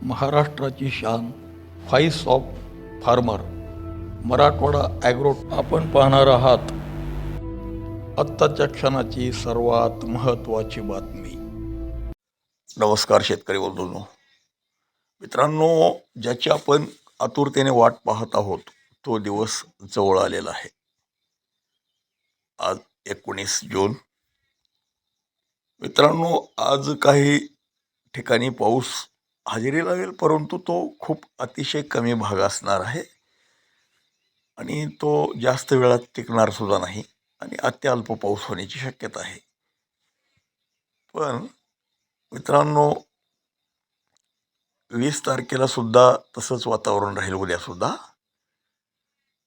महाराष्ट्राची शान, voice of farmer, Marathwada agro. आपण पाहणार आहात आत्ताच्या क्षणाची सर्वात महत्त्वाची बातमी. नमस्कार शेतकरी बंधूंनो, मित्रांनो, ज्याची आपण आतुरतेने वाट पाहत आहोत तो दिवस जवळ आलेला आहे. आज 19 जून. मित्रांनो, आज काही ठिकाणी पाऊस हजेरी लावेल, परंतु तो खूप अतिशय कमी भाग असणार आहे आणि तो जास्त वेळात टिकणार सुद्धा नाही आणि अत्यल्प पाऊस होण्याची शक्यता आहे. पण मित्रांनो, 20 तारखेला सुद्धा तसंच वातावरण राहील.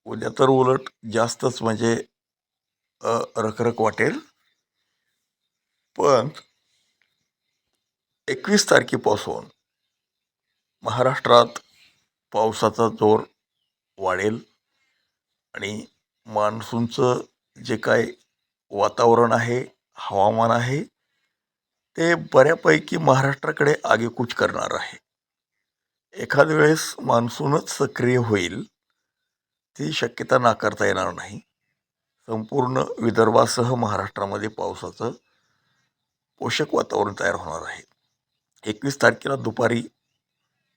उद्या तर उलट जास्तच म्हणजे रखरख वाटेल. पण 21 तारखेपासून महाराष्ट्रात पावसाचा जोर वाढेल आणि मान्सूनचं जे काय वातावरण आहे, हवामान आहे, ते बऱ्यापैकी महाराष्ट्राकडे आगेकूच करणार आहे. एखाद वेळेस मान्सूनच सक्रिय होईल, ती शक्यता नाकारता येणार नाही. संपूर्ण विदर्भासह महाराष्ट्रामध्ये पावसाचं पोषक वातावरण तयार होणार आहे. 21 तारखेला दुपारी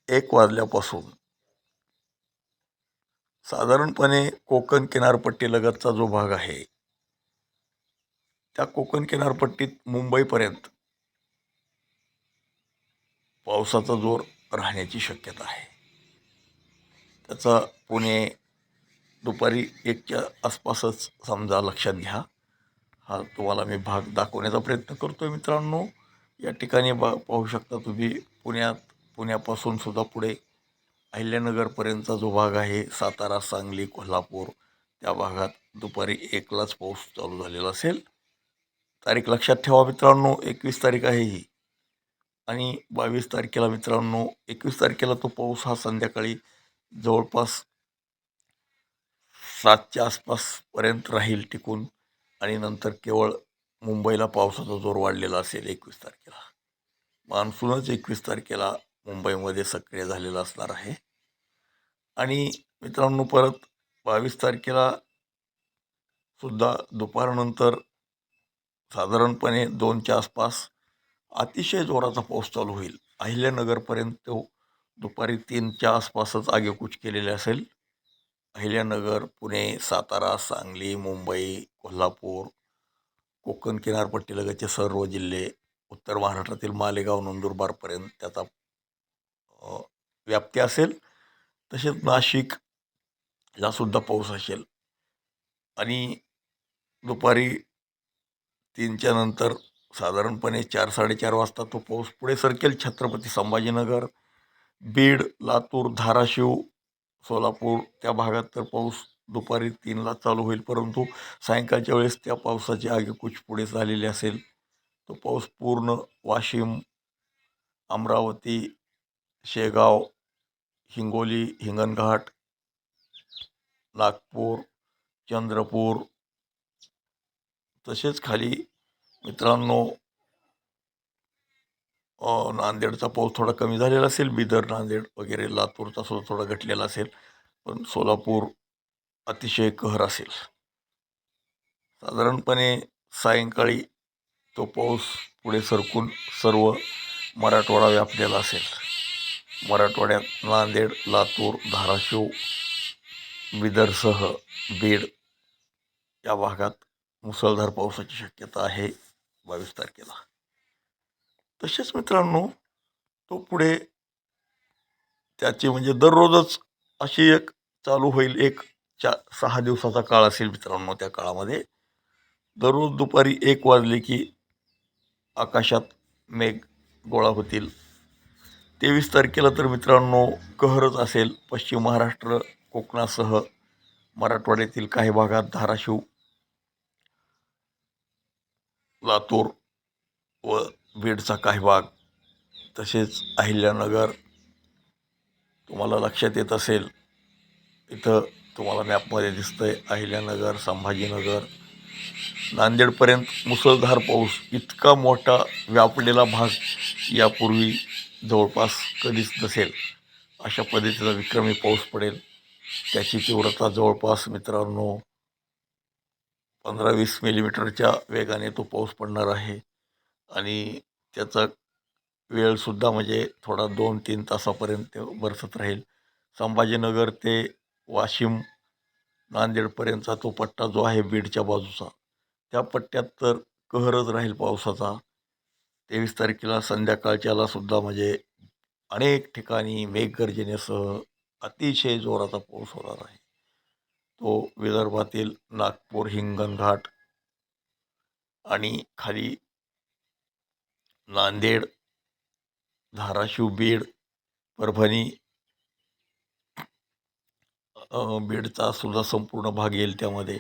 1 वाजल्यापासून साधारणपणे कोकण किनारपट्टीलगतचा जो भाग आहे, त्या कोकण किनारपट्टीत मुंबईपर्यंत पावसाचा जोर राहण्याची शक्यता आहे. त्याचा पुणे दुपारी 1च्या आसपासच समजा लक्षात घ्या. हा तुम्हाला मी भाग दाखवण्याचा प्रयत्न करतोय. मित्रांनो, या ठिकाणी पाहू शकता तुम्ही पुण्यापासून सुद्धा पुढे अहिल्यानगरपर्यंतचा जो भाग आहे, सातारा, सांगली, कोल्हापूर, त्या भागात दुपारी 1लाच पाऊस चालू झालेला असेल. तारीख लक्षात ठेवा मित्रांनो, 21 तारीख आहे ही. आणि 22 तारखेला मित्रांनो, 21 तारखेला तो पाऊस हा संध्याकाळी जवळपास 7च्या आसपासपर्यंत राहील टिकून आणि नंतर केवळ मुंबईला पावसाचा जोर वाढलेला असेल 21 तारखेला. मान्सूनच 21 तारखेला मुंबईमध्ये सक्रिय झालेला असणार आहे. आणि मित्रांनो, परत 22 तारखेला सुद्धा दुपारनंतर साधारणपणे 2च्या आसपास अतिशय जोराचा पाऊस चालू होईल. अहिल्यानगरपर्यंत तो दुपारी 3च्या आसपासच आगेकूच केलेले असेल. अहिल्यानगर, पुणे, सातारा, सांगली, मुंबई, कोल्हापूर, कोकण किनारपट्टीलगतचे सर्व जिल्हे, उत्तर महाराष्ट्रातील मालेगाव, नंदुरबारपर्यंत त्याचा व्याप्ती असेल. तसेच नाशिकला सुद्धा पाऊस असेल आणि दुपारी 3च्या नंतर साधारणपणे 4-4:30 वाजता तो पाऊस पुढे सरकेल. छत्रपती संभाजीनगर, बीड, लातूर, धाराशिव, सोलापूर त्या भागात तर पाऊस दुपारी 3ला चालू होईल, परंतु सायंकाळच्या वेळेस त्या पावसाची आगेकूच पुढे झालेली असेल. तो पाऊस पूर्ण वाशिम, अमरावती, शेगाव, हिंगोली, हिंगणघाट, नागपूर, चंद्रपूर, तसेच खाली मित्रांनो नांदेडचा पाऊस थोडा कमी झालेला असेल. बिदर, नांदेड वगैरे, लातूरचा सुद्धा थोडा घटलेला असेल. पण सोलापूर अतिशय कहर असेल. साधारणपणे सायंकाळी तो पाऊस पुढे सरकून सर्व मराठवाडा व्यापलेला असेल. मराठवाड्यात नांदेड, लातूर, धाराशिव, बिदरसह बीड या भागात मुसळधार पावसाची शक्यता आहे 22 तारखेला. तसेच मित्रांनो, तो पुढे त्याची म्हणजे दररोजच अशी एक चालू होईल. 6 दिवसाचा काळ असेल मित्रांनो. त्या काळामध्ये दररोज दुपारी 1 वाजले की आकाशात मेघ गोळा होतील. 23 तारखेला तर मित्रांनो कहरच असेल. पश्चिम महाराष्ट्र, कोकणासह मराठवाड्यातील काही भागात, धाराशिव, लातूर व बीडचा काही भाग, तसेच अहिल्यानगर तुम्हाला लक्षात येत असेल. इथं तुम्हाला मॅपमध्ये दिसतंय अहिल्यानगर, संभाजीनगर, नांदेडपर्यंत मुसळधार पाऊस. इतका मोठा व्यापलेला भाग यापूर्वी जवळपास कधीच नसेल अशा पद्धतीचा विक्रमी पाऊस पडेल. त्याची तीव्रता जवळपास मित्रांनो 15-20 मिलीमीटरच्या वेगाने तो पाऊस पडणार आहे आणि त्याचा वेळसुद्धा म्हणजे थोडा 2-3 तासापर्यंत बरसत राहील. संभाजीनगर ते वाशिम नांदेडपर्यंतचा तो पट्टा जो आहे बीडच्या बाजूचा, त्या पट्ट्यात तर कहरच राहील पावसाचा. 23 तारखेला संध्याकाळच्याला सुद्धा म्हणजे अनेक ठिकाणी मेघगर्जनेसह अतिशय जोराचा पाऊस होणार आहे. तो विदर्भातील नागपूर, हिंगणघाट आणि खाली नांदेड, धाराशिव, बीड, परभणी, बीडचा सुद्धा संपूर्ण भाग येईल त्यामध्ये.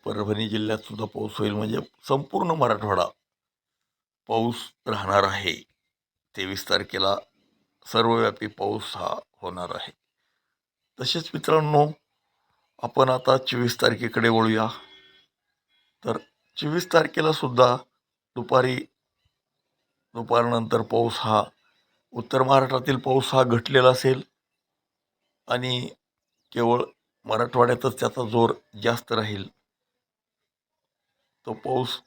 परभणी जिल्ह्यात सुद्धा पाऊस होईल म्हणजे संपूर्ण मराठवाडा पाऊस राहणार आहे. 23 तारखेला सर्वव्यापी पाऊस हा होणार आहे. तसेच मित्रांनो आपण आता 24 तारखेकडे वळूया. तर 24 तारखेला सुद्धा दुपारनंतर पाऊस हा उत्तर महाराष्ट्रातील पाऊस हा घटलेला असेल आणि केवळ मराठवाड्यातच त्याचा जोर जास्त राहील. तो पाऊस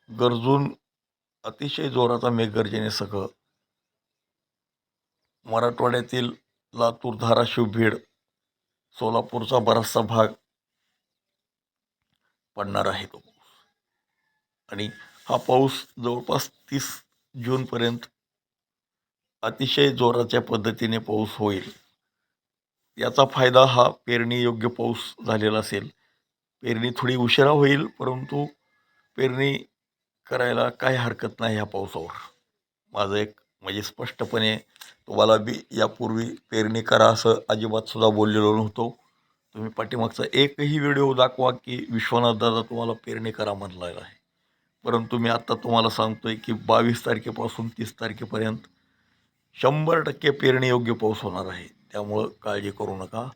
गरजून अतिशय जोराचा मेघगर्जनेसह मराठवाड्यातील लातूर, धाराशिव, बीड, सोलापूरचा बराचसा भाग पडणार आहे तो पाऊस. आणि हा पाऊस जवळपास 30 जूनपर्यंत अतिशय जोराच्या पद्धतीने पाऊस होईल. याचा फायदा हा पेरणी योग्य पाऊस झालेला असेल. पेरणी थोडी उशिरा होईल, परंतु पेरणी करायला काही हरकत नाही ह्या पावसावर. माझं एक म्हणजे स्पष्टपणे तुम्हाला बी यापूर्वी पेरणी करा असं अजिबात सुद्धा बोललेलो नव्हतो. तुम्ही पाठीमागचा एकही व्हिडिओ दाखवा की विश्वनाथ दादा तुम्हाला पेरणी करा म्हणलेला आहे. परंतु मी आत्ता तुम्हाला सांगतोय की 22 तारखेपासून 30 तारखेपर्यंत 100% पेरणी योग्य पाऊस होणार आहे. त्यामुळं काळजी करू नका.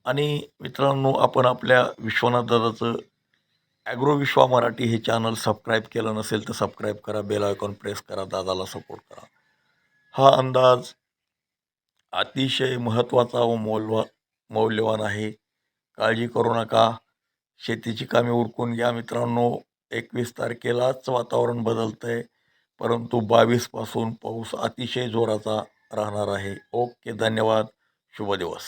आणि मित्रांनो आपण आपल्या विश्वनाथ दादाचं ॲग्रो विश्वा मराठी हे चॅनल सबस्क्राईब केलं नसेल तर सबस्क्राईब करा, बेल आयकॉन प्रेस करा, दादाला सपोर्ट करा. हा अंदाज अतिशय महत्त्वाचा व मौल्यवान आहे. काळजी करू नका. शेतीची कामे उरकून घ्या मित्रांनो. 21 तारखेलाच वातावरण बदलतंय, परंतु 22 पासून पाऊस अतिशय जोराचा राहणार आहे. ओके, धन्यवाद. शुभ दिवस.